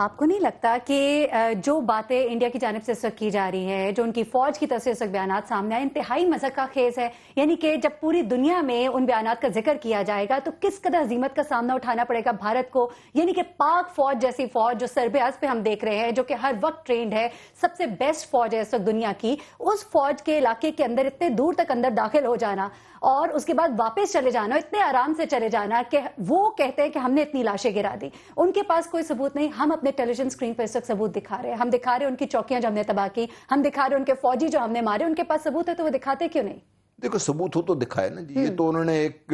آپ کو نہیں لگتا کہ جو باتیں انڈیا کی جانب سے اس وقت کی جا رہی ہیں، جو ان کی فوج کی طرف سے اس وقت بیانات سامنے آئے، انتہائی مذہقہ خیز ہے؟ یعنی کہ جب پوری دنیا میں ان بیانات کا ذکر کیا جائے گا تو کس قدر عظیمت کا سامنا اٹھانا پڑے گا بھارت کو؟ یعنی کہ پاک فوج جیسی فوج جو سربیاز پہ ہم دیکھ رہے ہیں، جو کہ ہر وقت ٹرینڈ ہے، سب سے بیسٹ فوج ہے اس وقت دنیا کی، اس فوج کے علاقے کے اندر اتنے دور تک اندر داخل ہو جانا اور اس کے بعد واپس چلے جانا، اتنے آرام سے چلے جانا کہ وہ کہتے ہیں کہ ہم نے اتنی لاشیں گرا دی، ان کے پاس کوئی ثبوت نہیں. ہم اپنے ٹیلی ویژن اسکرین پہ اس وقت ثبوت دکھا رہے ہیں، ہم دکھا رہے ہیں ان کی چوکیاں جو ہم نے تباہ کی، ہم دکھا رہے ہیں ان کے فوجی جو ہم نے مارے، ان کے پاس ثبوت ہے تو وہ دکھاتے کیوں نہیں؟ دیکھو ثبوت ہو تو دکھائے نا جی. یہ تو انہوں نے ایک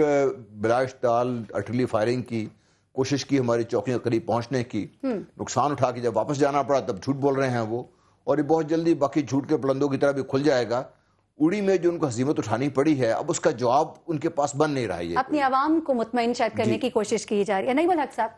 بلا اشتعال ارٹلری فائرنگ کی کوشش کی، ہماری چوکیوں قریب پہنچنے کی، نقصان اٹھا کے جب واپس جانا پڑا تب جھوٹ بول رہے ہیں وہ، اور یہ بہت جلدی باقی جھوٹ کے پلندوں کی طرح بھی کھل جائے گا. اڑی میں جو ان کو ہزیمت اٹھانی پڑی ہے، اب اس کا جواب ان کے پاس بن نہیں رہا ہے. اپنی عوام کو مطمئن شاید کرنے کی کوشش کی جا رہی ہے. نعیم الحق صاحب،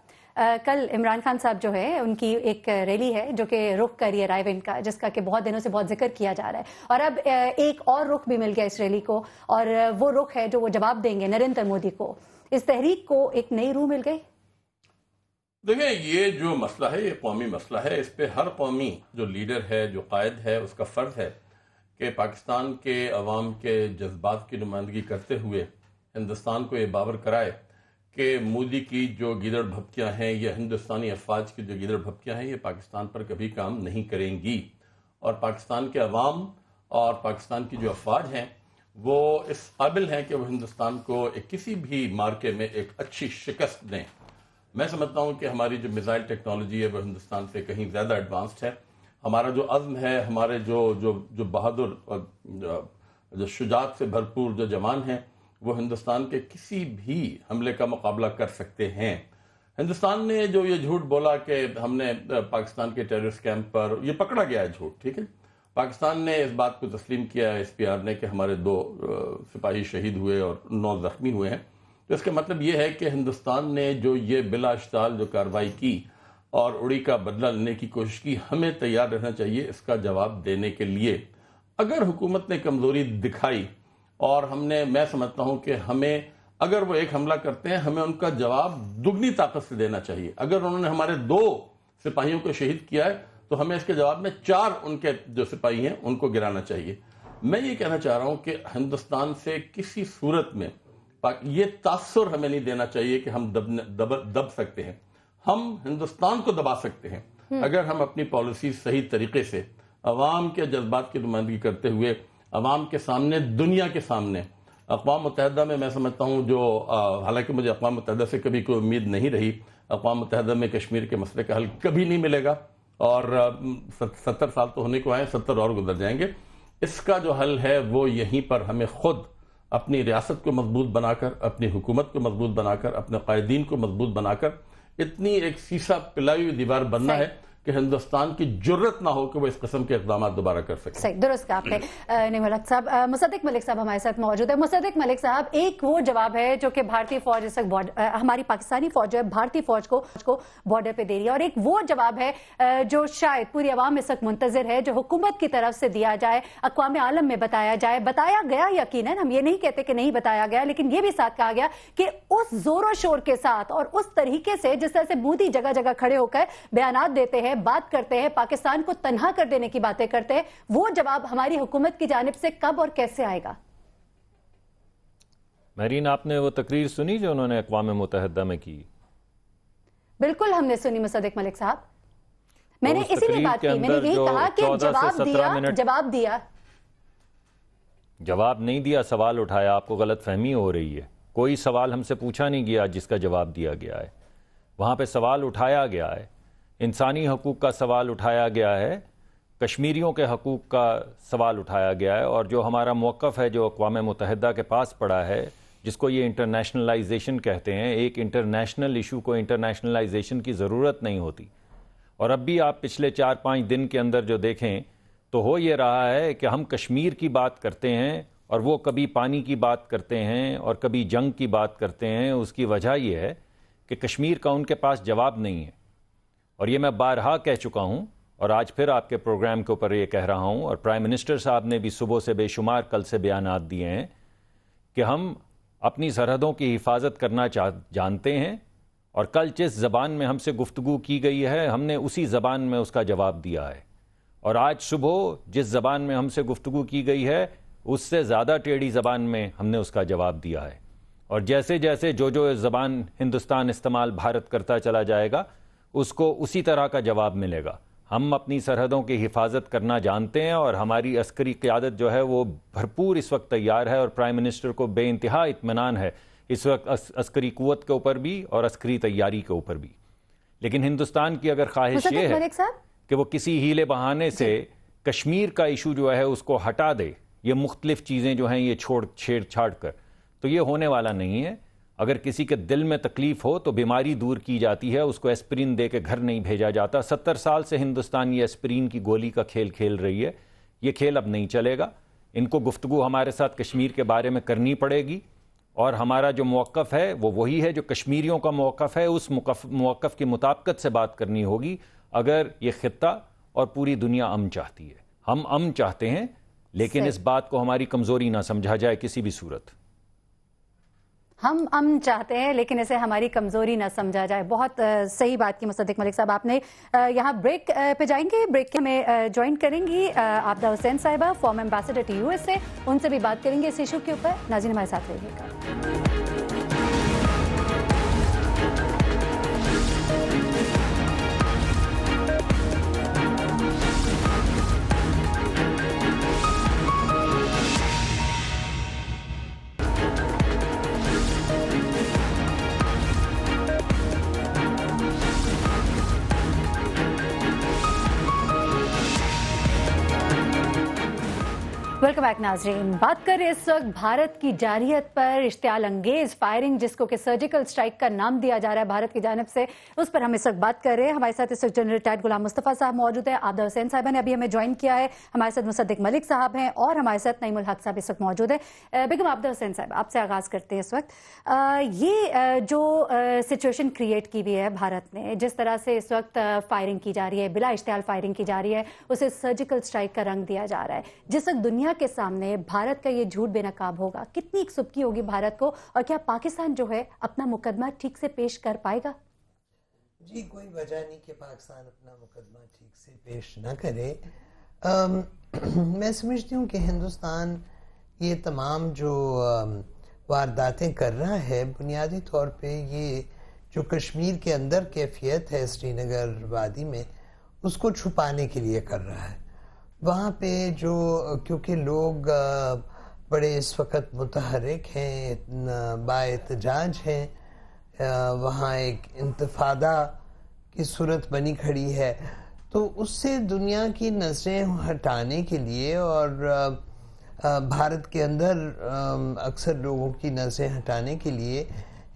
کل عمران خان صاحب جو ہے ان کی ایک ریلی ہے جو کہ رخ کر رہی ہے رائے ونڈ کا، جس کا کہ بہت دنوں سے بہت ذکر کیا جا رہا ہے، اور اب ایک اور رخ بھی مل گیا اس ریلی کو، اور وہ رخ ہے جو وہ جواب دیں گے نریندر مودی کو. اس تحریک کو ایک نئی روح مل گئی. دیکھیں، یہ جو مسئلہ ہے یہ قومی مسئلہ ہے. اس پہ ہر قومی جو لیڈر ہے، جو قائد ہے، اس کا فرض ہے کہ پاکستان کے عوام کے جذبات کی نمائندگی کرتے ہوئے ہندوستان کو یہ باور کرائے کہ مودی کی جو گیدڑ بھپکیاں ہیں یا ہندوستانی افواج کی جو گیدڑ بھپکیاں ہیں یہ پاکستان پر کبھی کام نہیں کریں گی، اور پاکستان کے عوام اور پاکستان کی جو افواج ہیں وہ اس قابل ہیں کہ وہ ہندوستان کو کسی بھی مارکے میں ایک اچھی شکست دیں. میں سمجھتا ہوں کہ ہماری جو میزائل ٹیکنالوجی ہے وہ ہندوستان سے کہیں زیادہ ایڈوانسڈ ہے. ہمارا جو عزم ہے، ہمارے جو بہادر جو شجاعت سے بھرپور جو جوان ہیں وہ ہندوستان کے کسی بھی حملے کا مقابلہ کر سکتے ہیں. ہندوستان نے جو یہ جھوٹ بولا کہ ہم نے پاکستان کے ٹیررسٹ کیمپ پر، یہ پکڑا گیا ہے جھوٹ، ٹھیک ہے. پاکستان نے اس بات کو تسلیم کیا ہے SPR نے کہ ہمارے 2 سپاہی شہید ہوئے اور 9 زخمی ہوئے ہیں. تو اس کا مطلب یہ ہے کہ ہندوستان نے جو یہ بلا اشتعال جو کارروائی کی اور اڑی کا بدلہ لینے کی کوشش کی، ہمیں تیار رہنا چاہیے اس کا جواب دینے کے لیے. اگر حکومت نے کمزوری دکھائی اور میں سمجھتا ہوں کہ ہمیں، اگر وہ ایک حملہ کرتے ہیں ہمیں ان کا جواب دگنی طاقت سے دینا چاہیے. اگر انہوں نے ہمارے 2 سپاہیوں کو شہید کیا ہے تو ہمیں اس کے جواب میں 4 ان کے جو سپاہی ہیں ان کو گرانا چاہیے. میں یہ کہنا چاہ رہا ہوں کہ ہندوستان سے کسی صورت میں یہ تاثر ہمیں نہیں دینا چاہیے کہ ہم دب سکتے ہیں. ہم ہندوستان کو دبا سکتے ہیں اگر ہم اپنی پالیسی صحیح طریقے سے عوام کے جذبات کی نمائندگی کرتے ہوئے عوام کے سامنے، دنیا کے سامنے، اقوام متحدہ میں میں سمجھتا ہوں جو حالانکہ مجھے اقوام متحدہ سے کبھی کوئی امید نہیں رہی، اقوام متحدہ میں کشمیر کے مسئلے کا حل کبھی نہیں ملے گا، اور 70 سال تو ہونے کو آئے، 70 اور گزر جائیں گے. اس کا جو حل ہے وہ یہیں پر ہمیں خود اپنی ریاست کو مضبوط بنا کر، اپنی حکومت کو مضبوط بنا کر، اپنے قائدین کو مضبوط بنا کر اتنی ایک سیسا پلائی ہوئی دیوار بننا ہے کہ ہندوستان کی جرت نہ ہو کہ وہ اس قسم کے اقدامات دوبارہ کر سکے. صحیح، درست کہا آپ نے. نعیم الحق صاحب، مصدق ملک صاحب ہمارے ساتھ موجود ہے. مصدق ملک صاحب، ایک وہ جواب ہے جو کہ بھارتی فوج اس وقت ہماری پاکستانی فوج ہے بھارتی فوج کو بارڈر پہ دے رہی ہے، اور ایک وہ جواب ہے جو شاید پوری عوام اس وقت منتظر ہے، جو حکومت کی طرف سے دیا جائے، اقوام عالم میں بتایا جائے. بتایا گیا یقیناً، ہم یہ نہیں کہتے کہ نہیں بتایا گیا، لیکن یہ بھی ساتھ کہا گیا کہ اس زور و شور کے ساتھ اور اس طریقے سے جس طرح سے مودی جگہ جگہ کھڑے ہو کر بیانات دیتے ہیں، بات کرتے ہیں، پاکستان کو تنہا کر دینے کی باتیں کرتے ہیں، وہ جواب ہماری حکومت کی جانب سے کب اور کیسے آئے گا؟ مہرین، آپ نے وہ تقریر سنی جو انہوں نے اقوام متحدہ میں کی؟ بالکل ہم نے سنی مصدق ملک صاحب. میں نے اسی لیے بات کی، میں نے یہی کہا کہ جواب نہیں دیا، سوال اٹھایا. آپ کو غلط فہمی ہو رہی ہے. کوئی سوال ہم سے پوچھا نہیں گیا جس کا جواب دیا گیا ہے. وہاں پہ سوال اٹھایا گیا ہے، انسانی حقوق کا سوال اٹھایا گیا ہے، کشمیریوں کے حقوق کا سوال اٹھایا گیا ہے، اور جو ہمارا موقف ہے جو اقوام متحدہ کے پاس پڑا ہے، جس کو یہ انٹرنیشنلائزیشن کہتے ہیں، ایک انٹرنیشنل ایشو کو انٹرنیشنلائزیشن کی ضرورت نہیں ہوتی. اور اب بھی آپ پچھلے 4-5 دن کے اندر جو دیکھیں تو ہو یہ رہا ہے کہ ہم کشمیر کی بات کرتے ہیں اور وہ کبھی پانی کی بات کرتے ہیں اور کبھی جنگ کی بات کرتے ہیں. اس کی وجہ یہ ہے کہ کشمیر کا ان کے پاس جواب نہیں ہے. اور یہ میں بارہا کہہ چکا ہوں اور آج پھر آپ کے پروگرام کے اوپر یہ کہہ رہا ہوں، اور پرائم منسٹر صاحب نے بھی صبح سے بے شمار کل سے بیانات دیے ہیں کہ ہم اپنی سرحدوں کی حفاظت کرنا جانتے ہیں اور کل جس زبان میں ہم سے گفتگو کی گئی ہے ہم نے اسی زبان میں اس کا جواب دیا ہے، اور آج صبح جس زبان میں ہم سے گفتگو کی گئی ہے اس سے زیادہ ٹیڑھی زبان میں ہم نے اس کا جواب دیا ہے، اور جیسے جیسے جو زبان ہندوستان استعمال بھارت کرتا چلا جائے گا اس کو اسی طرح کا جواب ملے گا۔ ہم اپنی سرحدوں کی حفاظت کرنا جانتے ہیں اور ہماری عسکری قیادت جو ہے وہ بھرپور اس وقت تیار ہے، اور پرائم منسٹر کو بے انتہا اطمینان ہے اس وقت عسکری قوت کے اوپر بھی اور عسکری تیاری کے اوپر بھی۔ لیکن ہندوستان کی اگر خواہش یہ ہے کہ وہ کسی ہیلے بہانے سے کشمیر کا ایشو جو ہے اس کو ہٹا دے، یہ مختلف چیزیں جو ہیں یہ چھیڑ چھاڑ کر، تو یہ ہونے والا نہیں ہے۔ اگر کسی کے دل میں تکلیف ہو تو بیماری دور کی جاتی ہے، اس کو ایسپرین دے کے گھر نہیں بھیجا جاتا۔ 70 سال سے ہندوستان یہ ایسپرین کی گولی کا کھیل کھیل رہی ہے، یہ کھیل اب نہیں چلے گا۔ ان کو گفتگو ہمارے ساتھ کشمیر کے بارے میں کرنی پڑے گی، اور ہمارا جو موقف ہے وہ وہی ہے جو کشمیریوں کا موقف ہے، اس موقف کی مطابقت سے بات کرنی ہوگی اگر یہ خطہ اور پوری دنیا امن چاہتی ہے۔ ہم امن چاہتے ہیں، لیکن اس بات کو ہماری کمزوری نہ سمجھا جائے کسی بھی صورت۔ ہم امن چاہتے ہیں لیکن اسے ہماری کمزوری نہ سمجھا جائے۔ بہت صحیح بات کی مصدق ملک صاحب آپ نے۔ یہاں بریک پہ جائیں گے، بریک میں جوائن کریں گی عابدہ حسین صاحبہ، فارمر ایمبیسڈر ٹو USA، ان سے بھی بات کریں گے اس ایشو کے اوپر۔ ناظرین ہمارے ساتھ رہیے گا۔ ویلکم بیک ناظرین، بات کر رہے اس وقت بھارت کی جارحیت پر، اشتعال انگیز فائرنگ جس کو کہ سرجیکل اسٹرائک کا نام دیا جا رہا ہے بھارت کی جانب سے، اس پر ہم اس وقت بات کر رہے ہیں۔ ہمارے ساتھ اس وقت جنرل ریٹائرڈ غلام مصطفیٰ صاحب موجود ہیں، عابدہ حسین صاحبہ نے ابھی ہمیں جوائن کیا ہے، ہمارے ساتھ مصدق ملک صاحب ہیں، اور ہمارے ساتھ نعیم الحق صاحب اس وقت موجود ہیں۔ بیگم عابدہ حسین صاحب، آپ سے آغاز کرتے ہیں اس وقت۔ یہ جو سچویشن کریٹ کی ہوئی ہے بھارت نے، جس طرح سے اس وقت فائرنگ کی جا رہی ہے، بلا اشتعال فائرنگ کی جا رہی ہے، اسے سرجیکل اسٹرائک کا رنگ دیا جا رہا ہے، جس وقت دنیا کے سامنے بھارت کا یہ جھوٹ بے نقاب ہوگا، کتنی سبکی ہوگی بھارت کو، اور کیا پاکستان جو ہے اپنا مقدمہ ٹھیک سے پیش کر پائے گا؟ جی کوئی وجہ نہیں کہ پاکستان اپنا مقدمہ ٹھیک سے پیش نہ کرے۔ میں سمجھتی ہوں کہ ہندوستان یہ تمام جو وارداتیں کر رہا ہے، بنیادی طور پہ یہ جو کشمیر کے اندر کیفیت ہے سری نگر وادی میں، اس کو چھپانے کے لیے کر رہا ہے۔ وہاں پہ جو کیونکہ لوگ بڑے اس وقت متحرک ہیں، بااحتجاج ہیں، وہاں ایک انتفاضہ کی صورت بنی کھڑی ہے، تو اس سے دنیا کی نظریں ہٹانے کے لیے اور بھارت کے اندر اکثر لوگوں کی نظریں ہٹانے کے لیے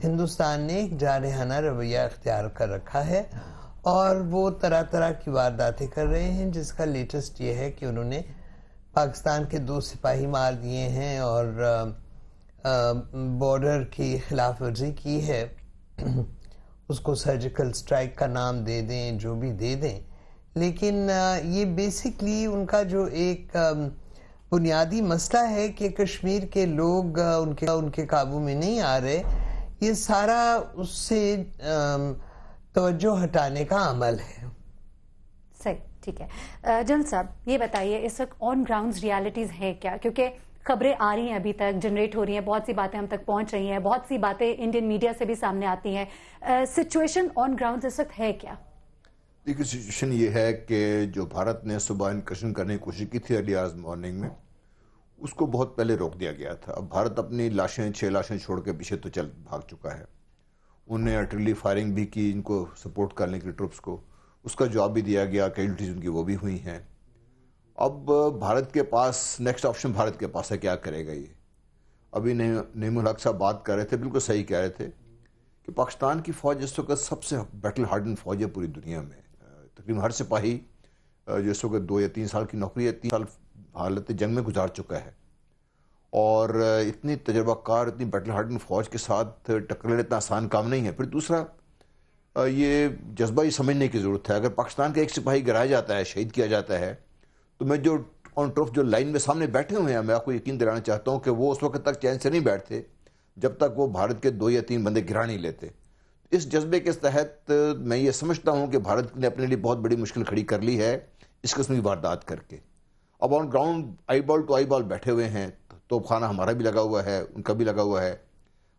ہندوستان نے ایک جارحانہ رویہ اختیار کر رکھا ہے، اور وہ طرح طرح کی وارداتیں کر رہے ہیں، جس کا لیٹسٹ یہ ہے کہ انہوں نے پاکستان کے 2 سپاہی مار دیے ہیں اور بارڈر کی خلاف ورزی کی ہے۔ اس کو سرجیکل اسٹرائک کا نام دے دیں، جو بھی دے دیں، لیکن یہ بیسکلی ان کا جو ایک بنیادی مسئلہ ہے کہ کشمیر کے لوگ ان کے قابو میں نہیں آ رہے، یہ سارا اس سے توجہ ہٹانے کا عمل ہے۔ صحیح، ٹھیک ہے۔ جنرل صاحب یہ بتائیے اس وقت آن گراؤنڈ ریالٹیز ہے کیا؟ کیونکہ خبریں آ رہی ہیں، ابھی تک جنریٹ ہو رہی ہیں، بہت سی باتیں ہم تک پہنچ رہی ہیں، بہت سی باتیں انڈین میڈیا سے بھی سامنے آتی ہیں، سچویشن آن گراؤنڈ اس وقت ہے کیا؟ دیکھیے سچویشن یہ ہے کہ جو بھارت نے صبح انکرشن کرنے کی کوشش کی تھی ارلی آرز مارننگ میں، اس کو بہت پہلے روک دیا گیا تھا۔ اب بھارت اپنی 6 لاشیں چھوڑ کے پیچھے تو بھاگ چکا ہے۔ انہوں نے آرٹلری فائرنگ بھی کی ان کو سپورٹ کرنے کے ٹروپس کو، اس کا جواب بھی دیا گیا، کیجولٹیز ان کی وہ بھی ہوئی ہیں۔ اب بھارت کے پاس نیکسٹ آپشن بھارت کے پاس ہے، کیا کرے گا یہ؟ ابھی نعیم الحق صاحب بات کر رہے تھے، بالکل صحیح کہہ رہے تھے کہ پاکستان کی فوج اس وقت سب سے بیٹل ہارڈن فوج ہے پوری دنیا میں۔ تقریباً ہر سپاہی جو اس وقت 2 یا 3 سال کی نوکری ہے، 3 سال حالت جنگ میں گزار چکا ہے، اور اتنی تجربہ کار، اتنی بیٹل ہارڈن فوج کے ساتھ ٹکر لینا اتنا آسان کام نہیں ہے۔ پھر دوسرا یہ جذبہ ہی سمجھنے کی ضرورت ہے۔ اگر پاکستان کا ایک سپاہی گرایا جاتا ہے، شہید کیا جاتا ہے، تو میں جو آن ٹروف جو لائن میں سامنے بیٹھے ہوئے ہیں، میں آپ کو یقین دلانا چاہتا ہوں کہ وہ اس وقت تک چین سے نہیں بیٹھتے جب تک وہ بھارت کے 2 یا 3 بندے گرا نہیں لیتے۔ اس جذبے کے تحت میں یہ سمجھتا ہوں کہ بھارت نے اپنے لیے بہت بڑی مشکل کھڑی کر لی ہے اس قسم کی واردات کر کے. اب on ground I ball to آئی بال بیٹھے ہوئے ہیں, توپ خانہ ہمارا بھی لگا ہوا ہے, ان کا بھی لگا ہوا ہے,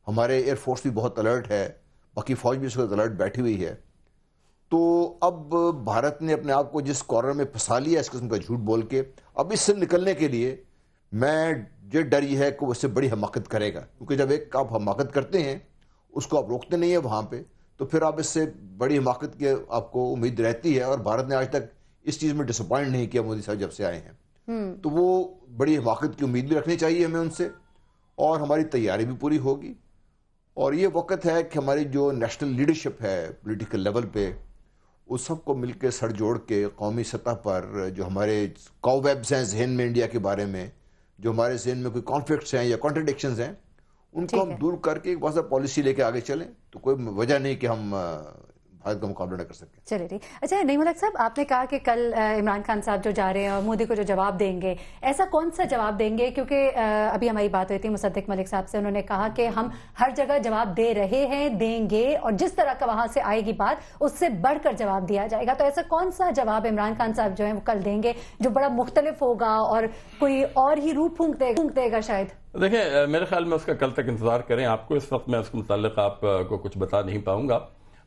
ہمارے ایئر فورس بھی بہت الرٹ ہے, باقی فوج بھی اس وقت الرٹ بیٹھی ہوئی ہے. تو اب بھارت نے اپنے آپ کو جس کارنر میں پھنسا لیا اس قسم کا جھوٹ بول کے, اب اس سے نکلنے کے لیے میں یہ ڈر یہ ہے کہ وہ اس سے بڑی حماقت کرے گا, کیونکہ جب ایک آپ حماقت کرتے ہیں اس کو آپ روکتے نہیں ہیں وہاں پہ, تو پھر آپ اس سے بڑی حماقت کی آپ کو امید رہتی ہے. اور بھارت نے آج تک اس چیز میں ڈسپوائنٹ نہیں کیا مودی صاحب جب سے آئے ہیں. تو وہ بڑی حماقت کی امید بھی رکھنی چاہیے ہمیں ان سے, اور ہماری تیاری بھی پوری ہوگی. اور یہ وقت ہے کہ ہماری جو نیشنل لیڈرشپ ہے پولیٹیکل لیول پہ, اس سب کو مل کے سر جوڑ کے قومی سطح پر جو ہمارے کو ویبز ہیں ذہن میں انڈیا کے بارے میں, جو ہمارے ذہن میں کوئی کانفلکٹس ہیں یا کانٹرڈکشنز ہیں, ان کو ہم دور کر کے ایک واضح پالیسی لے کے آگے چلیں. تو کوئی وجہ نہیں کہ ہم بھارت کا مقابلہ نہ کر سکیں. چلیے ٹھیک. اچھا نعیم الحق صاحب, آپ نے کہا کہ کل عمران خان صاحب جو جا رہے ہیں اور مودی کو جو جواب دیں گے, ایسا کون سا جواب دیں گے؟ کیونکہ ابھی ہماری بات ہوئی تھی مصدق ملک صاحب سے, انہوں نے کہا کہ ہم ہر جگہ جواب دے رہے ہیں, دیں گے, اور جس طرح کا وہاں سے آئے گی بات اس سے بڑھ کر جواب دیا جائے گا. تو ایسا کون سا جواب عمران خان صاحب جو ہیں وہ کل دیں گے جو بڑا مختلف ہوگا اور کوئی اور ہی روح پھونک دے گا شاید؟ دیکھیں, میرے خیال میں اس کا کل تک انتظار کریں. آپ کو اس وقت میں اس کے متعلق آپ کو کچھ بتا نہیں پاؤں گا,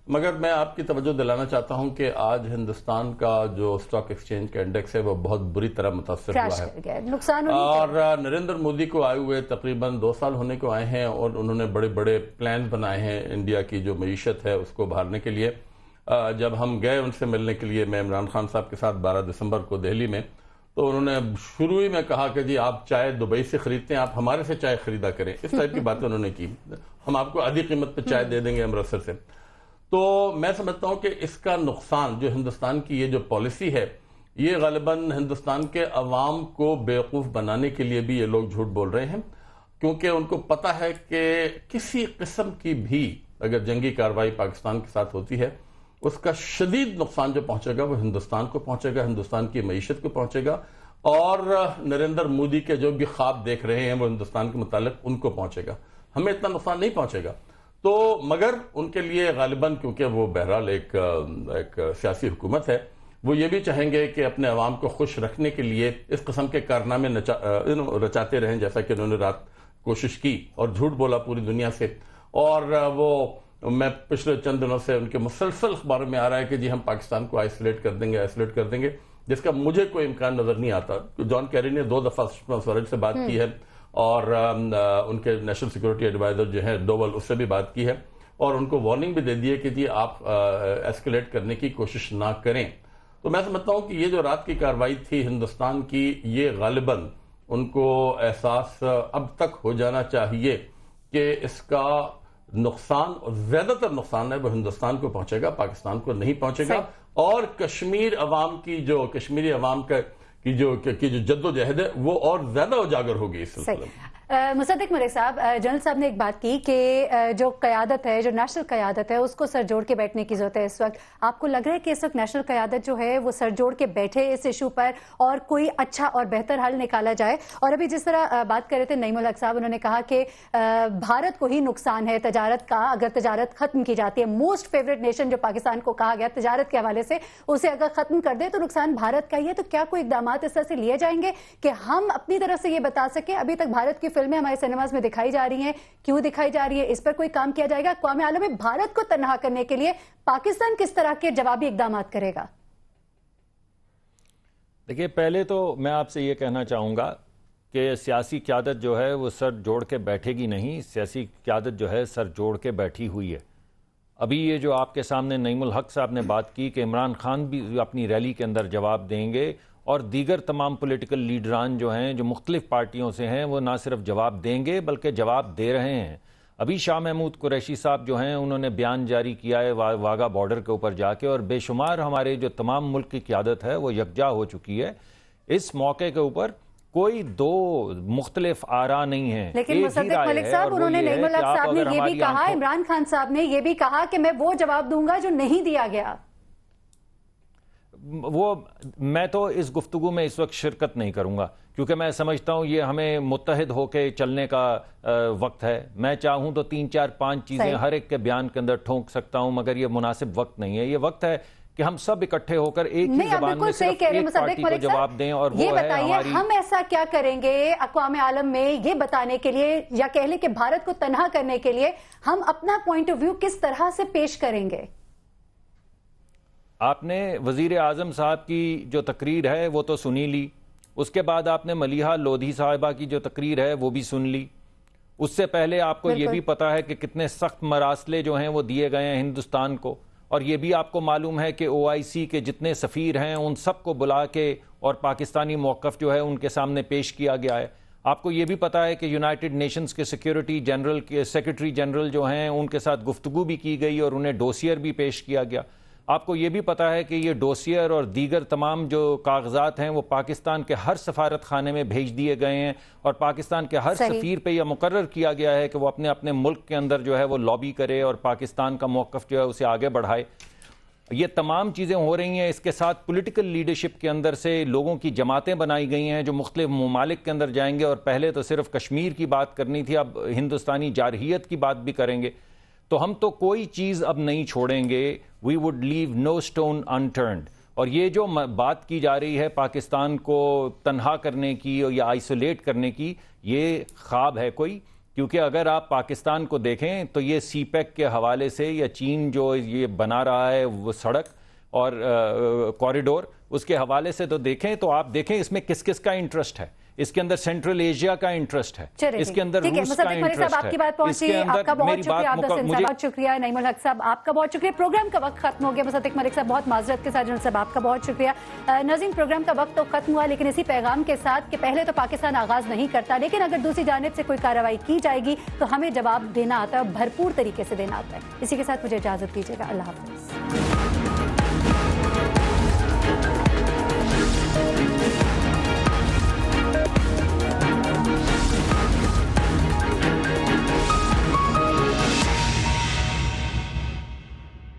مگر میں آپ کی توجہ دلانا چاہتا ہوں کہ آج ہندوستان کا جو سٹاک ایکسچینج کا انڈیکس ہے وہ بہت بری طرح متاثر ہوا ہے, نقصان. اور نریندر مودی کو آئے ہوئے تقریباً 2 سال ہونے کو آئے ہیں, اور انہوں نے بڑے بڑے پلانز بنائے ہیں انڈیا کی جو معیشت ہے اس کو ابھارنے کے لیے. جب ہم گئے ان سے ملنے کے لیے, میں عمران خان صاحب کے ساتھ 12 دسمبر کو دہلی میں, تو انہوں نے شروع ہی میں کہا کہ جی آپ چائے دبئی سے خریدتے ہیں, آپ ہمارے سے چائے خریدا کریں. اس ٹائپ کی باتیں انہوں نے کی, ہم آپ کو آدھی قیمت پہ چائے دے دیں گے امرتسر سے. تو میں سمجھتا ہوں کہ اس کا نقصان جو ہندوستان کی یہ جو پالیسی ہے, یہ غالباً ہندوستان کے عوام کو بیوقوف بنانے کے لیے بھی یہ لوگ جھوٹ بول رہے ہیں, کیونکہ ان کو پتہ ہے کہ کسی قسم کی بھی اگر جنگی کارروائی پاکستان کے ساتھ ہوتی ہے, اس کا شدید نقصان جو پہنچے گا وہ ہندوستان کو پہنچے گا, ہندوستان کی معیشت کو پہنچے گا, اور نریندر مودی کے جو بھی خواب دیکھ رہے ہیں وہ ہندوستان کے متعلق ان کو پہنچے گا. ہمیں اتنا نقصان نہیں پہنچے گا. تو مگر ان کے لیے غالباً, کیونکہ وہ بہرحال ایک سیاسی حکومت ہے, وہ یہ بھی چاہیں گے کہ اپنے عوام کو خوش رکھنے کے لیے اس قسم کے کارنامے رچاتے رہیں, جیسا کہ انہوں نے رات کوشش کی اور جھوٹ بولا پوری دنیا سے. اور وہ میں پچھلے چند دنوں سے ان کے مسلسل اخباروں میں آ رہا ہے کہ جی ہم پاکستان کو آئسولیٹ کر دیں گے, جس کا مجھے کوئی امکان نظر نہیں آتا. جان کیری نے 2 دفعہ سشما سوراج سے بات کی ہے, اور ان کے نیشنل سیکورٹی ایڈوائزر جو ہیں ڈوول, اس سے بھی بات کی ہے, اور ان کو وارننگ بھی دے دی ہے کہ جی آپ ایسکیلیٹ کرنے کی کوشش نہ کریں. تو میں سمجھتا ہوں کہ یہ جو رات کی کارروائی تھی ہندوستان کی, یہ غالباً ان کو احساس اب تک ہو جانا چاہیے کہ اس کا نقصان, اور زیادہ تر نقصان ہے وہ ہندوستان کو پہنچے گا, پاکستان کو نہیں پہنچے گا. اور کشمیری عوام کی جو جد و جہد ہے وہ اور زیادہ اجاگر ہوگی اس سلسلے میں. مصدق ملک صاحب, جنرل صاحب نے ایک بات کی کہ جو قیادت ہے, جو نیشنل قیادت ہے, اس کو سر جوڑ کے بیٹھنے کی ضرورت ہے اس وقت. آپ کو لگ رہا ہے کہ اس وقت نیشنل قیادت جو ہے وہ سر جوڑ کے بیٹھے اس ایشو پر اور کوئی اچھا اور بہتر حل نکالا جائے؟ اور ابھی جس طرح بات کر رہے تھے نعیم الحق صاحب, انہوں نے کہا کہ بھارت کو ہی نقصان ہے تجارت کا, اگر تجارت ختم کی جاتی ہے. موسٹ فیوریٹ نیشن جو پاکستان کو کہا گیا تجارت کے حوالے سے, اسے اگر ختم کر دے تو نقصان بھارت کا ہی ہے. تو کیا کوئی اقدامات اس طرح سے لیے جائیں گے کہ ہم اپنی طرف سے یہ بتا سکیں؟ ابھی تک بھارت کی فلمیں ہمارے سینماز میں دکھائی جا رہی ہیں, کیوں دکھائی جا رہی ہے, اس پر کوئی کام کیا جائے گا؟ اقوام عالم میں بھارت کو تنہا کرنے کے لیے پاکستان کس طرح کے جوابی اقدامات کرے گا؟ دیکھیے, پہلے تو میں آپ سے یہ کہنا چاہوں گا کہ سیاسی قیادت جو ہے وہ سر جوڑ کے بیٹھے گی نہیں, سیاسی قیادت جو ہے سر جوڑ کے بیٹھی ہوئی ہے. ابھی یہ جو آپ کے سامنے نعیم الحق صاحب نے بات کی کہ عمران خان بھی اپنی ریلی کے اندر جواب دیں گے, اور دیگر تمام پولیٹیکل لیڈران جو ہیں جو مختلف پارٹیوں سے ہیں وہ نہ صرف جواب دیں گے بلکہ جواب دے رہے ہیں. ابھی شاہ محمود قریشی صاحب جو ہیں انہوں نے بیان جاری کیا ہے واگا بارڈر کے اوپر جا کے, اور بے شمار ہمارے جو تمام ملک کی قیادت ہے وہ یکجا ہو چکی ہے. اس موقع کے اوپر کوئی دو مختلف آراء نہیں ہیں. لیکن مصدق ملک صاحب, انہوں نے نعیم الحق صاحب نے یہ بھی کہا, عمران خان صاحب نے یہ بھی کہا کہ میں وہ جواب دوں گا جو نہیں دیا گیا. وہ میں تو اس گفتگو میں اس وقت شرکت نہیں کروں گا، کیونکہ میں سمجھتا ہوں یہ ہمیں متحد ہو کے چلنے کا وقت ہے. میں چاہوں تو 3 4 5 چیزیں ہر ایک کے بیان کے اندر ٹھونک سکتا ہوں، مگر یہ مناسب وقت نہیں ہے. یہ وقت ہے کہ ہم سب اکٹھے ہو کر ایک ہی زبان میں صرف ایک پارٹی کو جواب دیں، اور وہ ہے ہماری. ہم ایسا کیا کریں گے اقوام عالم میں یہ بتانے کے لیے، یا کہہ لیں کہ بھارت کو تنہا کرنے کے لیے ہم اپنا پوائنٹ آف ویو کس طرح سے پیش کریں گے؟ آپ نے وزیر اعظم صاحب کی جو تقریر ہے وہ تو سنی لی، اس کے بعد آپ نے ملیحہ لودھی صاحبہ کی جو تقریر ہے وہ بھی سن لی. اس سے پہلے آپ کو یہ بھی پتا ہے کہ کتنے سخت مراسلے جو ہیں وہ دیے گئے ہیں ہندوستان کو، اور یہ بھی آپ کو معلوم ہے کہ OIC کے جتنے سفیر ہیں ان سب کو بلا کے اور پاکستانی موقف جو ہے ان کے سامنے پیش کیا گیا ہے. آپ کو یہ بھی پتا ہے کہ یونائٹڈ نیشنز کے سیکیورٹی جنرل کے سیکرٹری جنرل جو ہیں ان کے ساتھ گفتگو بھی کی گئی اور انہیں ڈوسیئر بھی پیش کیا گیا. آپ کو یہ بھی پتا ہے کہ یہ ڈوسیئر اور دیگر تمام جو کاغذات ہیں وہ پاکستان کے ہر سفارت خانے میں بھیج دیے گئے ہیں، اور پاکستان کے ہر سفیر پہ یہ مقرر کیا گیا ہے کہ وہ اپنے اپنے ملک کے اندر جو ہے وہ لابی کرے اور پاکستان کا موقف جو ہے اسے آگے بڑھائے. یہ تمام چیزیں ہو رہی ہیں. اس کے ساتھ پولیٹیکل لیڈرشپ کے اندر سے لوگوں کی جماعتیں بنائی گئی ہیں جو مختلف ممالک کے اندر جائیں گے، اور پہلے تو صرف کشمیر کی بات کرنی تھی، اب ہندوستانی جارحیت کی بات بھی کریں گے. تو ہم تو کوئی چیز اب نہیں چھوڑیں گے. We would leave no stone unturned. اور یہ جو بات کی جا رہی ہے پاکستان کو تنہا کرنے کی یا آئسولیٹ کرنے کی، یہ خواب ہے کوئی. کیونکہ اگر آپ پاکستان کو دیکھیں تو یہ سی پیک کے حوالے سے، یا چین جو یہ بنا رہا ہے وہ سڑک اور کوریڈور، اس کے حوالے سے تو دیکھیں، تو آپ دیکھیں اس میں کس کس کا انٹرسٹ ہے. اس کے اندر سینٹرل ایشیا کا انٹرسٹ ہے، اس کے اندر روس کا انٹرسٹ ہے. آپ کی بات پہنچی، آپ کا بہت شکریہ. بہت شکریہ نعیم الحق صاحب، آپ کا بہت شکریہ. پروگرام کا وقت ختم ہو گیا. مصدق ملک صاحب بہت معذرت کے ساتھ، جنرل صاحب آپ کا بہت شکریہ. ناظرین، پروگرام کا وقت تو ختم ہوا، لیکن اسی پیغام کے ساتھ کہ پہلے تو پاکستان آغاز نہیں کرتا، لیکن اگر دوسری جانب سے کوئی کارروائی کی جائے گی تو ہمیں جواب دینا آتا ہے، بھرپور طریقے سے دینا آتا ہے. اسی کے ساتھ مجھے اجازت دیجیے گا. اللہ حافظ.